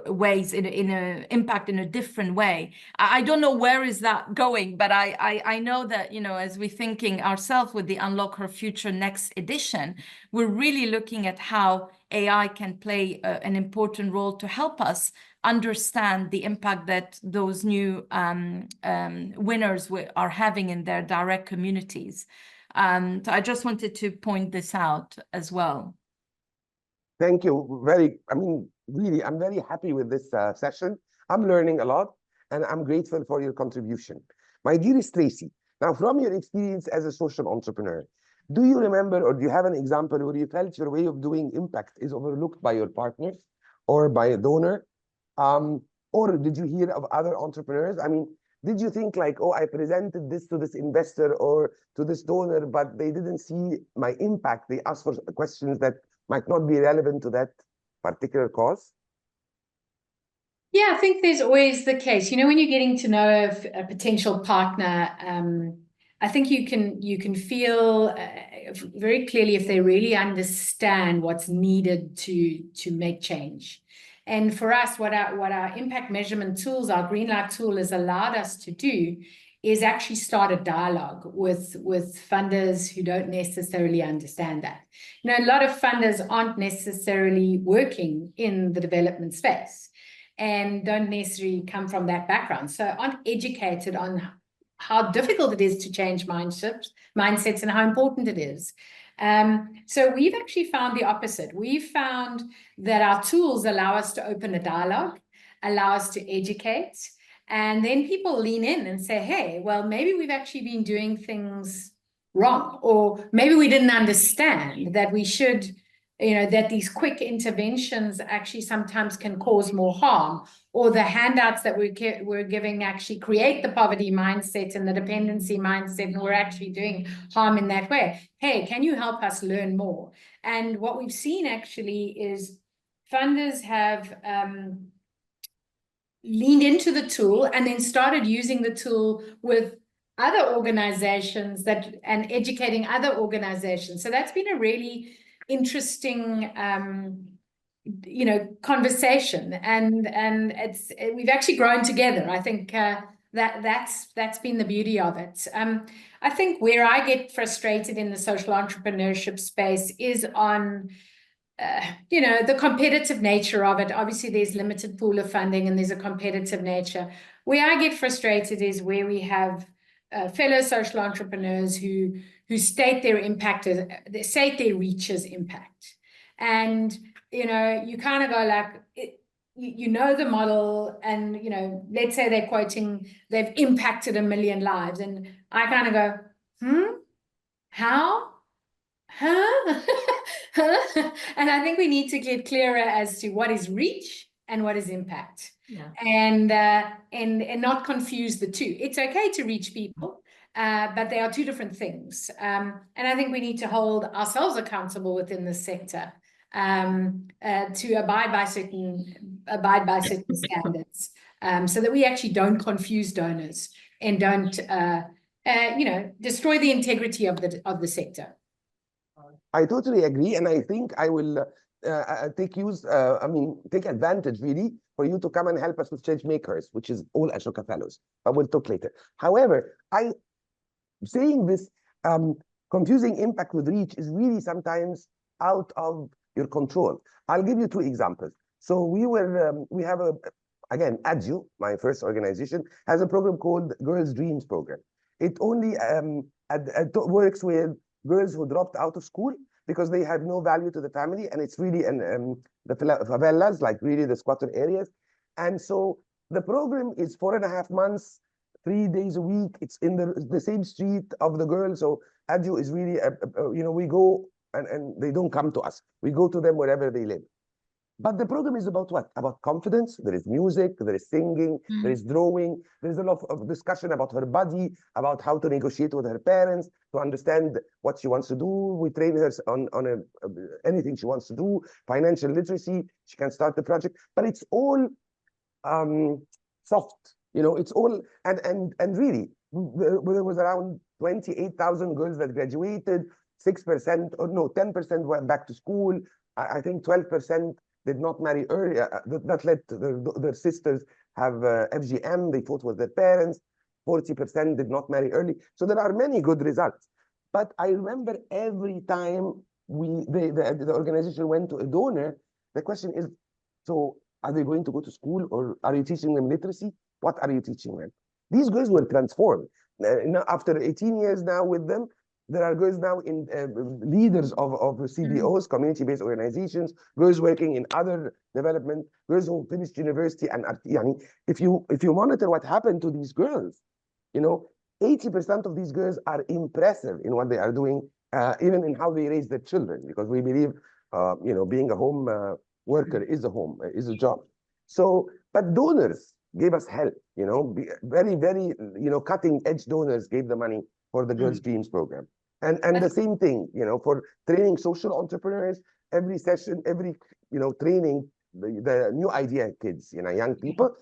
ways in a impact in a different way. I don't know where is that going, but I know that, as we're thinking ourselves with the Unlock Her Future next edition, we're really looking at how AI can play an important role to help us understand the impact that those new winners are having in their direct communities. So I just wanted to point this out as well. Thank you. Really, I'm very happy with this session. I'm learning a lot, and I'm grateful for your contribution. My dearest Tracey, now from your experience as a social entrepreneur, do you remember or do you have an example where you felt your way of doing impact is overlooked by your partners or by a donor? Or did you hear of other entrepreneurs? Did you think like, oh, I presented this to this investor or to this donor, but they didn't see my impact? They asked for questions that might not be relevant to that particular cause? Yeah, I think there's always the case. When you're getting to know a potential partner, I think you can feel very clearly if they really understand what's needed to make change. And for us, what our impact measurement tools, our Greenlight tool, has allowed us to do is actually start a dialogue with funders who don't necessarily understand that. A lot of funders aren't necessarily working in the development space and don't necessarily come from that background, so aren't educated on how difficult it is to change mindsets and how important it is. So we've actually found the opposite. We've found that our tools allow us to open a dialogue, allow us to educate, and then people lean in and say, hey, well, maybe we've actually been doing things wrong, or maybe we didn't understand that we should, that these quick interventions actually sometimes can cause more harm, or the handouts that we're giving actually create the poverty mindset and the dependency mindset, and we're actually doing harm in that way. Hey, can you help us learn more? And what we've seen actually is funders have leaned into the tool and then started using the tool with other organizations and educating other organizations. So that's been a really interesting conversation, and we've actually grown together. I think that's been the beauty of it. I think where I get frustrated in the social entrepreneurship space is on the competitive nature of it. Obviously, there's limited pool of funding and there's a competitive nature. Where I get frustrated is where we have fellow social entrepreneurs who state their impact, state their reach as impact. And, you kind of go like, the model, and, let's say they're quoting, they've impacted 1 million lives. And I kind of go, how? Huh? And I think we need to get clearer as to what is reach and what is impact. Yeah. And not confuse the two. It's okay to reach people, but they are two different things. And I think we need to hold ourselves accountable within the sector to abide by certain standards, so that we actually don't confuse donors and don't destroy the integrity of the sector. I totally agree, and I think I will take advantage really for you to come and help us with Change Makers, which is all Ashoka Fellows, but we'll talk later. However, saying this, confusing impact with reach is really sometimes out of your control. I'll give you two examples. So we have again, ADU, my first organization, has a program called Girls' Dreams Program. It only works with girls who dropped out of school because they have no value to the family, and it's really the favelas, like really the squatter areas. And so the program is 4.5 months, 3 days a week. It's in the same street of the girls. So ADU is really, we go and they don't come to us. We go to them wherever they live. But the program is about what? About confidence. There is music, there is singing, there is drawing. There's a lot of discussion about her body, about how to negotiate with her parents, to understand what she wants to do. We train her on anything she wants to do, financial literacy. She can start the project, but it's all soft. It's all, and really, there was around 28,000 girls that graduated, 6% or no, 10% went back to school. I think 12% did not marry early, that let their sisters have FGM, they fought with their parents, 40% did not marry early. So there are many good results. But I remember every time the organization went to a donor, the question is, so are they going to go to school, or are you teaching them literacy? What are you teaching them? These girls were transformed. After 18 years now with them, there are girls now in leaders of CBOs, community-based organizations, girls working in other development, girls who finished university. And if you monitor what happened to these girls, 80% of these girls are impressive in what they are doing, even in how they raise their children, because we believe, being a home worker is a job. So, but donors gave us help, very, very, cutting edge donors gave the money for the Girls' Dreams program. And the same thing, for training social entrepreneurs, every session, every, training the new idea kids, young people,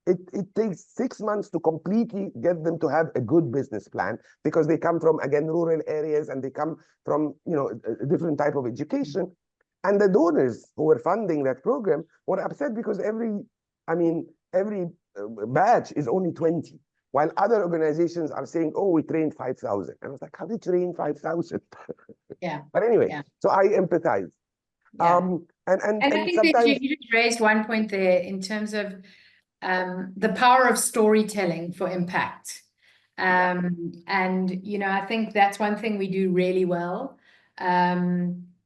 it takes 6 months to completely get them to have a good business plan, because they come from, again, rural areas, and they come from, a different type of education. And the donors who were funding that program were upset because every batch is only 20. While other organizations are saying, oh, we trained 5,000. And I was like, how did you train 5,000? Yeah. But anyway, so I empathize. Yeah. And I think sometimes that you just raised one point there in terms of the power of storytelling for impact. And, I think that's one thing we do really well.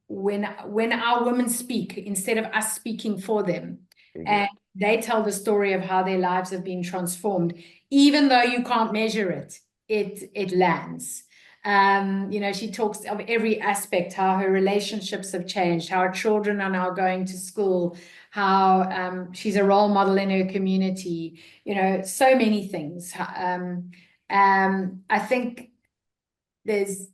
When our women speak, instead of us speaking for them, and they tell the story of how their lives have been transformed, even though you can't measure it, it lands. She talks of every aspect, how her relationships have changed, how her children are now going to school, how she's a role model in her community, so many things. I think there's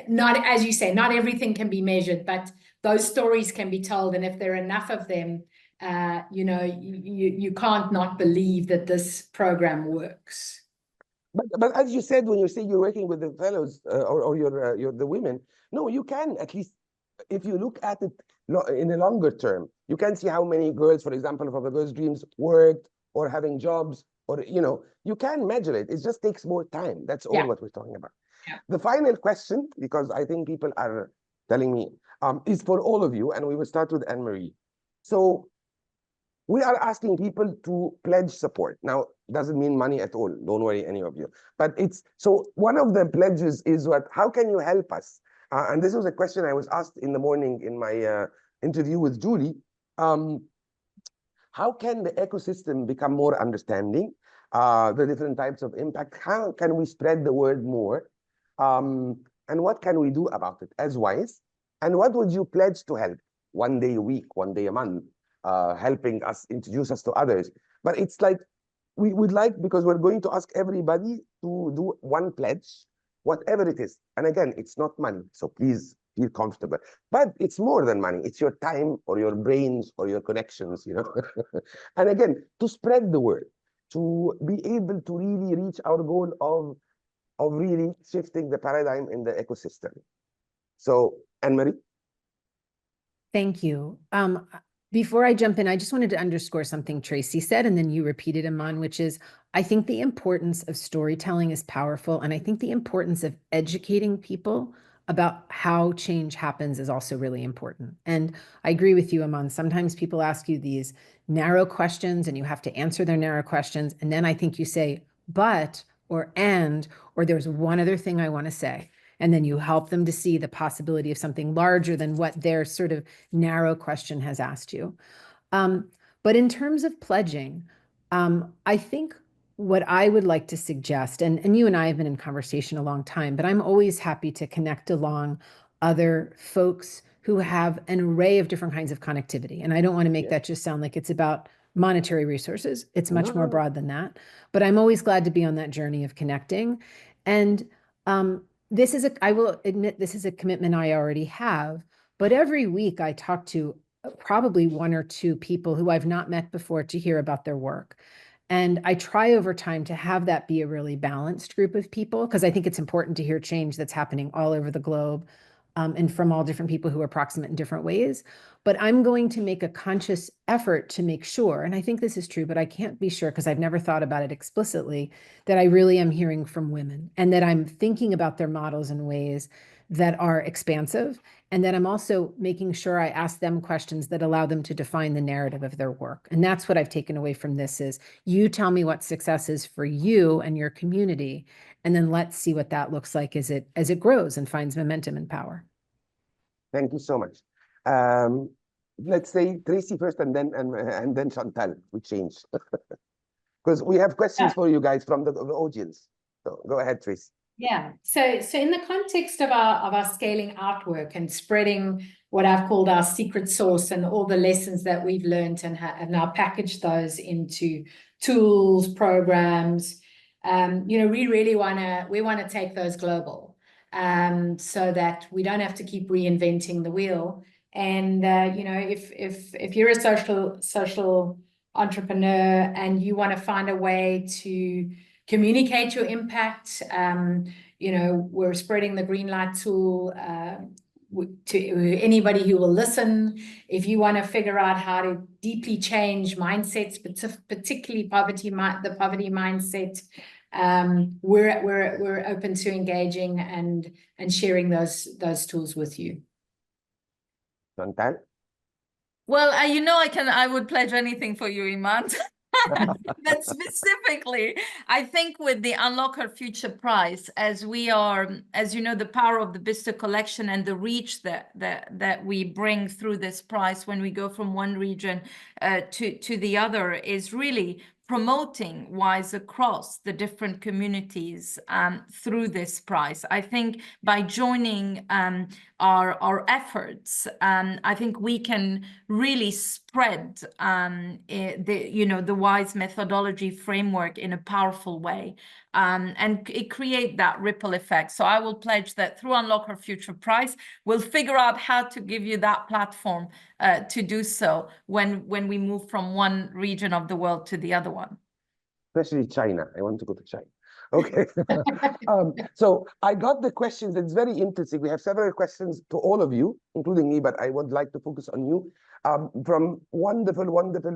not, as you say, not everything can be measured, but those stories can be told. And if there are enough of them, you can't not believe that this program works. But as you said, when you say you're working with the fellows or you're the women, no, you can at least, if you look at it in the longer term, you can see how many girls, for example, from the Girls' Dreams worked or having jobs, or you can measure it. It just takes more time. That's all what we're talking about. Yeah. The final question, because I think people are telling me, is for all of you, and we will start with Anne Marie. So we are asking people to pledge support. Now, doesn't mean money at all. Don't worry, any of you. But so one of the pledges is how can you help us? And this was a question I was asked in the morning in my interview with Julie. How can the ecosystem become more understanding, the different types of impact? How can we spread the word more? And what can we do about it as WISE? And what would you pledge to help? 1 day a week, 1 day a month? helping us introduce us to others. But it's like, we would like, because we're going to ask everybody to do one pledge, whatever it is. And again, it's not money, so please feel comfortable. But it's more than money. It's your time or your brains or your connections, you know. And again, to spread the word, to be able to really reach our goal of really shifting the paradigm in the ecosystem. So, Anne Marie? Thank you. Before I jump in, I just wanted to underscore something Tracey said, and then you repeated, Iman, which is, I think the importance of storytelling is powerful, and I think the importance of educating people about how change happens is also really important. And I agree with you, Iman. Sometimes people ask you these narrow questions, and you have to answer their narrow questions, and then I think you say, but, or and, or there's one other thing I want to say. And then you help them to see the possibility of something larger than what their sort of narrow question has asked you. But in terms of pledging, I think what I would like to suggest, and you and I have been in conversation a long time, but I'm always happy to connect along other folks who have an array of different kinds of connectivity. And I don't want to make that just sound like it's about monetary resources. It's much more broad than that. But I'm always glad to be on that journey of connecting. And I will admit, this is a commitment I already have, but every week I talk to probably one or two people who I've not met before to hear about their work. And I try over time to have that be a really balanced group of people, because I think it's important to hear change that's happening all over the globe, and from all different people who are proximate in different ways. But I'm going to make a conscious effort to make sure, and I think this is true, but I can't be sure because I've never thought about it explicitly, that I really am hearing from women, and that I'm thinking about their models in ways that are expansive, and that I'm also making sure I ask them questions that allow them to define the narrative of their work. And that's what I've taken away from this is, you tell me what success is for you and your community, and then let's see what that looks like as it grows and finds momentum and power. Thank you so much. Let's say Tracey first, and then Chantall. We change because we have questions for you guys from the audience. So go ahead, Tracey. Yeah. So in the context of our scaling out work and spreading what I've called our secret sauce and all the lessons that we've learned and have now packaged those into tools, programs, we really want to take those global, so that we don't have to keep reinventing the wheel. And if you're a social entrepreneur and you want to find a way to communicate your impact, we're spreading the Greenlight tool to anybody who will listen. If you want to figure out how to deeply change mindsets, particularly the poverty mindset, we're open to engaging and sharing those tools with you. Chantall? Well, I would pledge anything for you, Iman. But specifically, I think with the Unlock Our Future Prize, as you know, the power of the Vista collection and the reach that we bring through this prize when we go from one region to the other is really promoting WISE across the different communities through this prize. I think by joining our efforts, I think we can really spread the WISE methodology framework in a powerful way, and create that ripple effect. So I will pledge that through Unlock Our Future Prize, we'll figure out how to give you that platform to do so when we move from one region of the world to the other one. Especially China. I want to go to China. Okay. So I got the questions. It's very interesting. We have several questions to all of you, including me, but I would like to focus on you, from wonderful,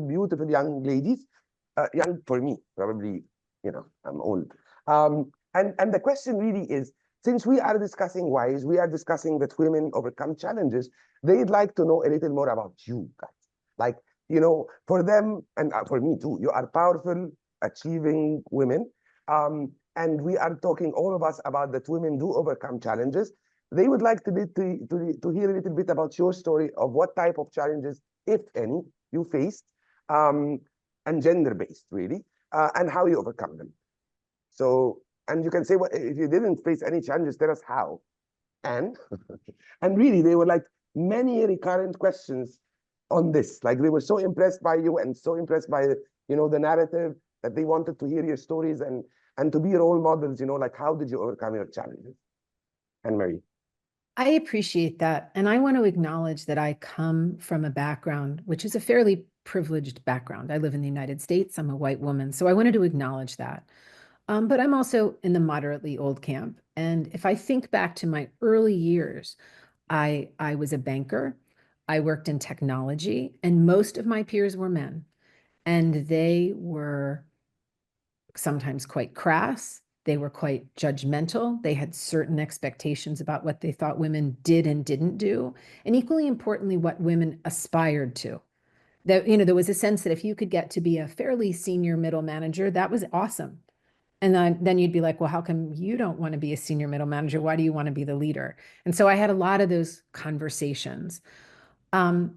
beautiful young ladies. Young for me, probably, I'm old. And the question really is, since we are discussing WISE, we are discussing that women overcome challenges, they'd like to know a little more about you guys. Like, for them, and for me too, you are powerful, achieving women. And we are talking, all of us, about that women do overcome challenges. They would like to hear a little bit about your story of what type of challenges, if any, you faced, and gender-based, really, and how you overcome them. So, and you can say, well, if you didn't face any challenges, tell us how. And really, they were like many recurrent questions on this. Like they were so impressed by you and so impressed by the narrative that they wanted to hear your stories and to be role models. Like how did you overcome your challenges? Anne Marie. I appreciate that. And I want to acknowledge that I come from a background, which is a fairly privileged background. I live in the United States. I'm a white woman. So I wanted to acknowledge that. But I'm also in the moderately old camp. And if I think back to my early years, I was a banker. I worked in technology, and most of my peers were men. And they were sometimes quite crass. They were quite judgmental. They had certain expectations about what they thought women did and didn't do. And equally importantly, what women aspired to. That, there was a sense that if you could get to be a fairly senior middle manager, that was awesome. And then you'd be like, well, how come you don't want to be a senior middle manager? Why do you want to be the leader? And so I had a lot of those conversations. And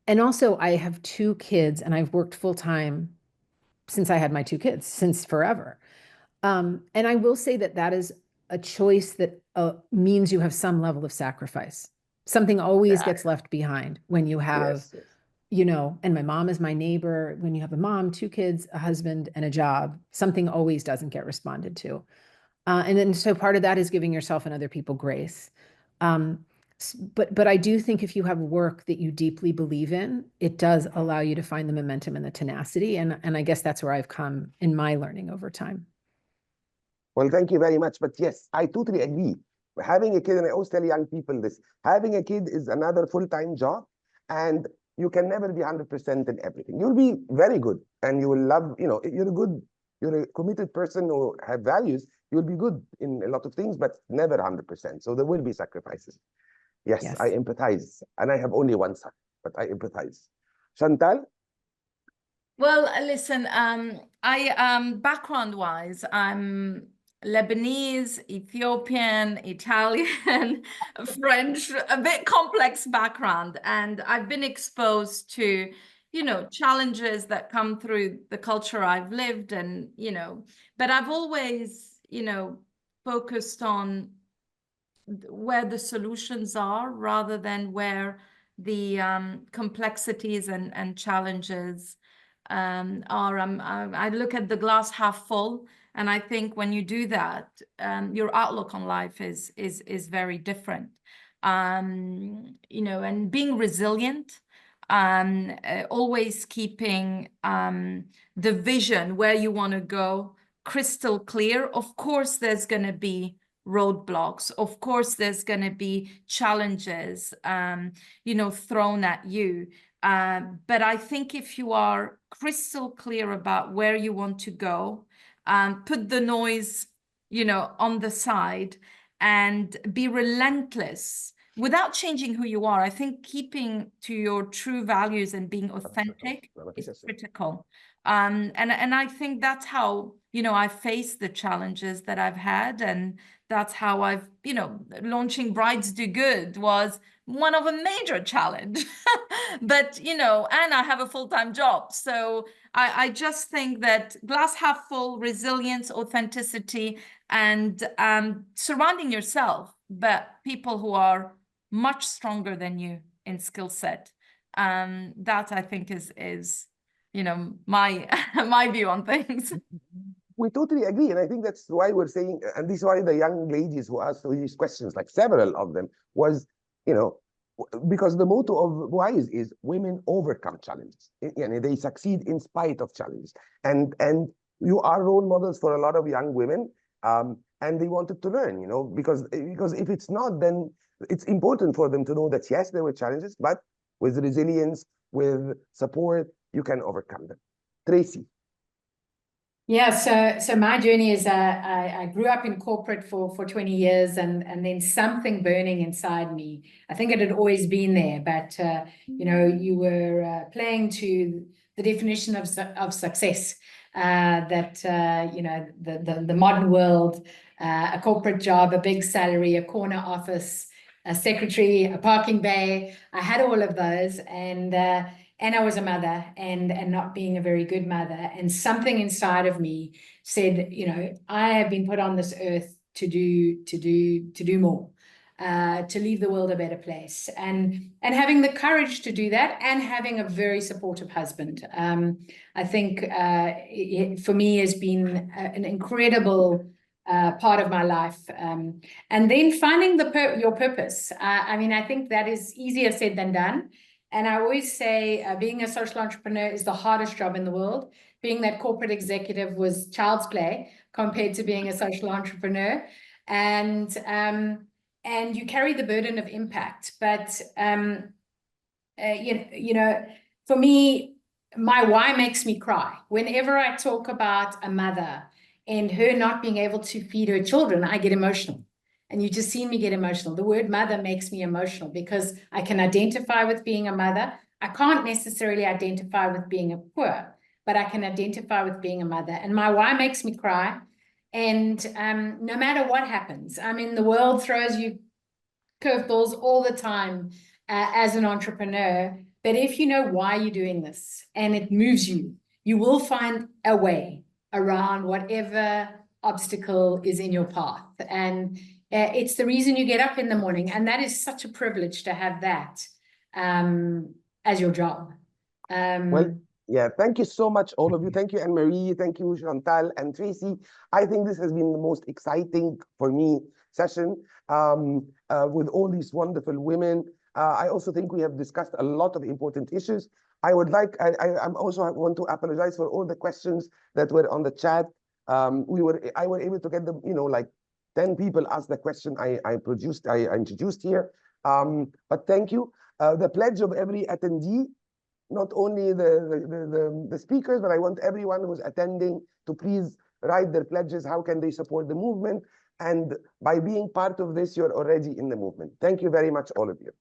also I have 2 kids, and I've worked full time since I had my 2 kids, since forever. And I will say that is a choice that means you have some level of sacrifice. Something always gets left behind when you have, and my mom is my neighbor. When you have a mom, 2 kids, a husband, and a job, something always doesn't get responded to. And then so part of that is giving yourself and other people grace. But I do think if you have work that you deeply believe in, it does allow you to find the momentum and the tenacity. And I guess that's where I've come in my learning over time. Well, thank you very much. But yes, I totally agree. Having a kid, and I always tell young people this, having a kid is another full-time job, and you can never be 100% in everything. You'll be very good, and you will love, you're a committed person who have values, you'll be good in a lot of things, but never 100%. So there will be sacrifices. Yes, I empathize. And I have only one son, but I empathize. Chantall? Well, listen, background-wise, I'm Lebanese, Ethiopian, Italian, French, a bit complex background. And I've been exposed to, challenges that come through the culture I've lived and, but I've always, focused on where the solutions are rather than where the complexities and challenges are. I look at the glass half full, and I think when you do that, your outlook on life is very different. And being resilient, always keeping the vision where you want to go crystal clear. Of course, there's going to be roadblocks. Of course, there's going to be challenges, thrown at you. But I think if you are crystal clear about where you want to go, put the noise, on the side and be relentless without changing who you are. I think keeping to your true values and being authentic is critical. And I think that's how, I face the challenges that I've had. And that's how I've, launching Brides Do Good was one of a major challenge. But, and I have a full-time job. So I just think that glass half full, resilience, authenticity, and surrounding yourself, but people who are much stronger than you in skill set. That I think is my my view on things. We totally agree. And I think that's why we're saying, and this is why the young ladies who asked these questions, like several of them, was, because the motto of WISE is women overcome challenges. They succeed in spite of challenges. And you are role models for a lot of young women. And they wanted to learn, because if it's not, then it's important for them to know that, yes, there were challenges, but with resilience, with support, you can overcome them. Tracey. Yeah, so my journey is I grew up in corporate for 20 years and then something burning inside me. I think it had always been there, but you were playing to the definition of success that the modern world, a corporate job, a big salary, a corner office, a secretary, a parking bay. I had all of those, and I was a mother and not being a very good mother. And something inside of me said, I have been put on this earth to do more. to leave the world a better place, and having the courage to do that, and having a very supportive husband. I think it, for me, has been an incredible part of my life. And then finding your purpose. I mean, I think that is easier said than done. And I always say being a social entrepreneur is the hardest job in the world. Being that corporate executive was child's play compared to being a social entrepreneur. And you carry the burden of impact. But, you know, for me, my why makes me cry. Whenever I talk about a mother and her not being able to feed her children, I get emotional. And you just seen me get emotional. The word mother makes me emotional because I can identify with being a mother. I can't necessarily identify with being a poor, but I can identify with being a mother. And my why makes me cry. And no matter what happens, I mean, the world throws you curveballs all the time as an entrepreneur. But if you know why you're doing this and it moves you, you will find a way around whatever obstacle is in your path. And it's the reason you get up in the morning. And that is such a privilege to have that as your job. Well, yeah, thank you so much, all of you. Thank you, Anne Marie. Thank you, Chantall and Tracey. I think this has been the most exciting for me session with all these wonderful women. I also think we have discussed a lot of important issues. I would like, I'm also want to apologize for all the questions that were on the chat. I were able to get them, you know, like 10 people asked the question I introduced here. But thank you. The pledge of every attendee, not only the speakers, but I want everyone who's attending to please write their pledges. How can they support the movement? And by being part of this, you're already in the movement. Thank you very much, all of you.